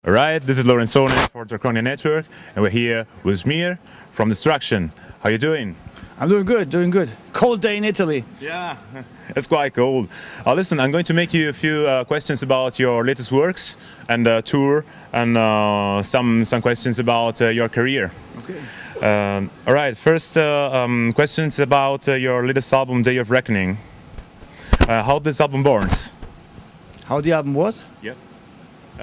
Alright, this is Lorenzone for Draconia Network, and we're here with Schmier from Destruction. How you doing? I'm doing good, doing good. Cold day in Italy. Yeah, it's quite cold. Listen, I'm going to make you a few questions about your latest works and tour, and some questions about your career. Okay. Alright, first questions about your latest album, Day of Reckoning. How this album born? How the album was? Yep.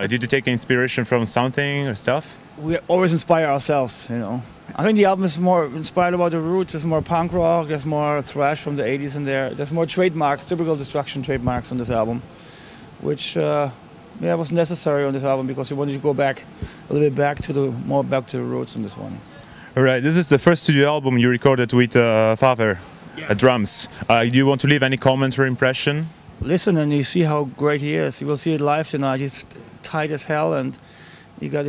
Did you take inspiration from something or stuff? We always inspire ourselves, you know. I think the album is more inspired about the roots. There's more punk rock, there's more thrash from the 80s in there. There's more trademarks, typical Destruction trademarks on this album, which was necessary on this album because we wanted to go back a little bit back to the roots on this one. All right, this is the first studio album you recorded with Father drums. Do you want to leave any comment or impression? Listen and you see how great he is. You will see it live tonight. He's tight as hell and he got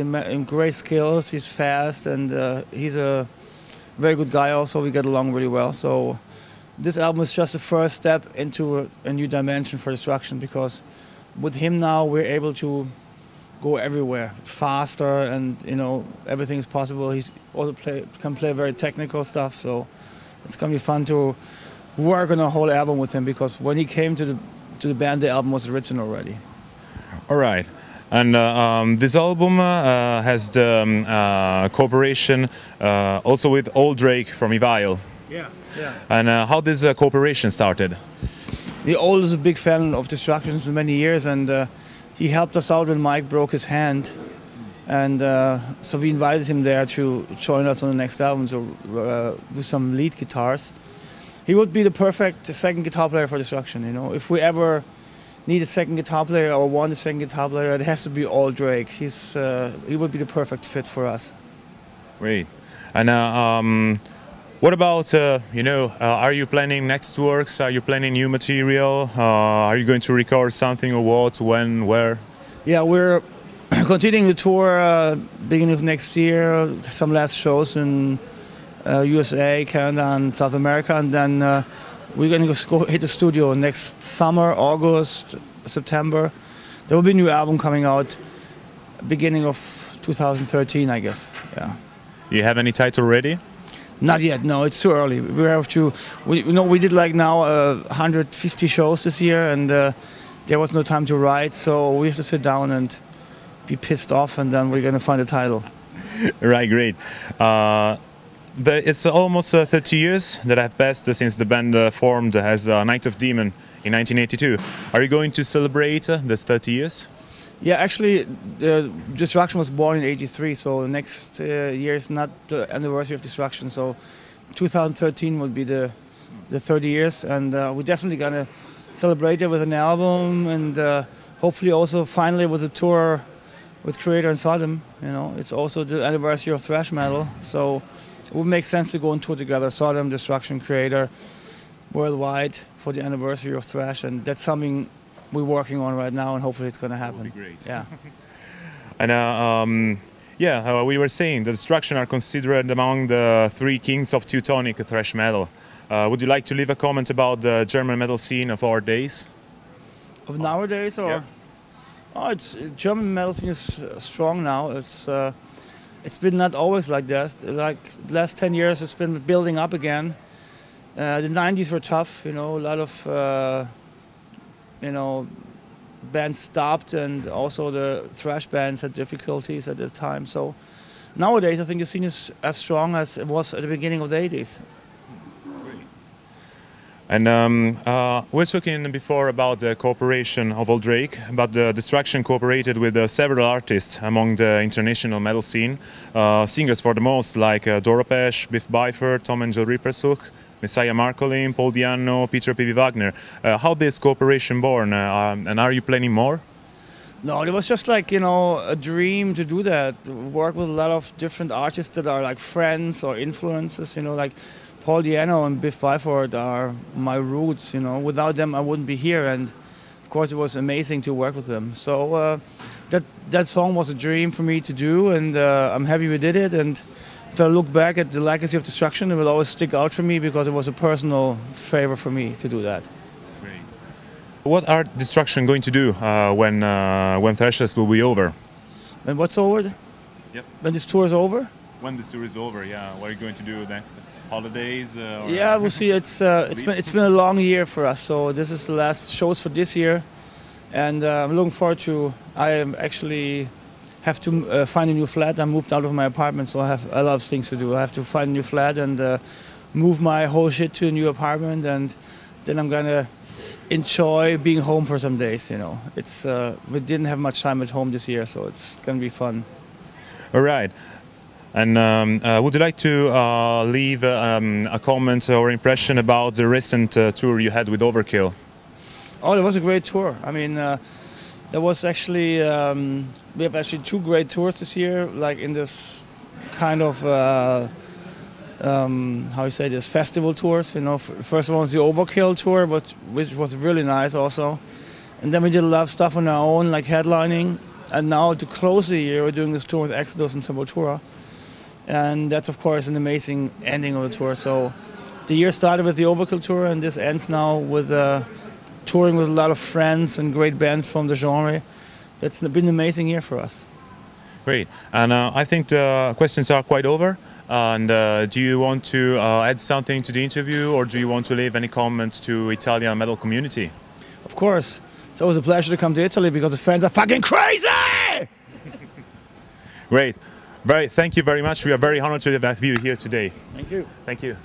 great skills. He's fast and he's a very good guy also. We get along really well. So this album is just the first step into a new dimension for Destruction because with him now we're able to go everywhere faster and you know everything is possible. He's also can play very technical stuff. So it's gonna be fun to work on a whole album with him because when he came to the band, the album was written already. All right, and this album has the cooperation also with Old Drake from Evil. Yeah, yeah. And how this cooperation started? The Old is a big fan of Destruction since many years, and he helped us out when Mike broke his hand, and so we invited him there to join us on the next album to do some lead guitars. He would be the perfect second guitar player for Destruction, you know. If we ever need a second guitar player or want a second guitar player, it has to be Old Drake. He would be the perfect fit for us. Great. And what about, are you planning next works? Are you planning new material? Are you going to record something or what, when, where? Yeah, we're continuing the tour beginning of next year, some last shows in USA, Canada and South America, and then we're going to go hit the studio next summer, August, September. There will be a new album coming out beginning of 2013, I guess. Yeah. You have any title ready? Not yet, no, it's too early. We did like now 150 shows this year and there was no time to write, so we have to sit down and be pissed off and then we're going to find a title. Right, great. It's almost 30 years that have passed since the band formed as Night of Demon in 1982. Are you going to celebrate this 30 years? Yeah, actually, Destruction was born in '83, so next year is not the anniversary of Destruction. So 2013 will be the 30 years, and we're definitely gonna celebrate it with an album, and hopefully also finally with a tour with Creator and Sodom. You know, it's also the anniversary of thrash metal, so it would make sense to go on tour together, Sodom, Destruction, Creator, worldwide for the anniversary of thrash, and that's something we're working on right now, and hopefully it's going to happen. That would be great. Yeah. And we were saying the Destruction are considered among the three kings of Teutonic thrash metal. Would you like to leave a comment about the German metal scene of our days? Of nowadays, or? Yeah. Oh, German metal scene is strong now. It's been not always like that. Like the last 10 years, it's been building up again. The 90s were tough, you know, a lot of, bands stopped and also the thrash bands had difficulties at this time. So nowadays, I think the scene is as strong as it was at the beginning of the 80s. And we're talking before about the cooperation of Old Drake, but the Destruction cooperated with several artists among the international metal scene. Singers for the most, like Doro Pesch, Biff Byford, Tom Angel Rippersuch, Messiah Marcolin, Paul Di'Anno, Peter P.V. Wagner. How this cooperation born, and are you planning more? No, it was just like, you know, a dream to do that, work with a lot of different artists that are like friends or influences, you know, like Paul Di'Anno and Biff Byford are my roots, you know. Without them, I wouldn't be here, and of course, it was amazing to work with them. So that song was a dream for me to do, and I'm happy we did it. And if I look back at the legacy of Destruction, it will always stick out for me because it was a personal favor for me to do that. Great. What are Destruction going to do when Thrashfest will be over? When what's over? Yep. When this tour is over? When this tour is over, yeah. What are you going to do next? Holidays? Or Yeah, we'll see. It's been a long year for us, so this is the last shows for this year, and I'm looking forward to. I actually have to find a new flat. I moved out of my apartment, so I have a lot of things to do. I have to find a new flat and move my whole shit to a new apartment, and then I'm gonna enjoy being home for some days. You know, it's we didn't have much time at home this year, so it's gonna be fun. All right. And would you like to leave a comment or impression about the recent tour you had with Overkill? Oh, it was a great tour. I mean, there was actually we have actually 2 great tours this year, like in this kind of how you say this, festival tours. You know, first one was the Overkill tour, which was really nice also, and then we did a lot of stuff on our own, like headlining. And now to close the year, we're doing this tour with Exodus and Sepultura. And that's, of course, an amazing ending of the tour. So the year started with the Overkill tour, and this ends now with touring with a lot of friends and great bands from the genre. That's been an amazing year for us. Great. And I think the questions are quite over. And do you want to add something to the interview, or do you want to leave any comments to Italian metal community? Of course. It's always a pleasure to come to Italy because the fans are fucking crazy! Great. Thank you very much. We are very honored to have you here today. Thank you. Thank you.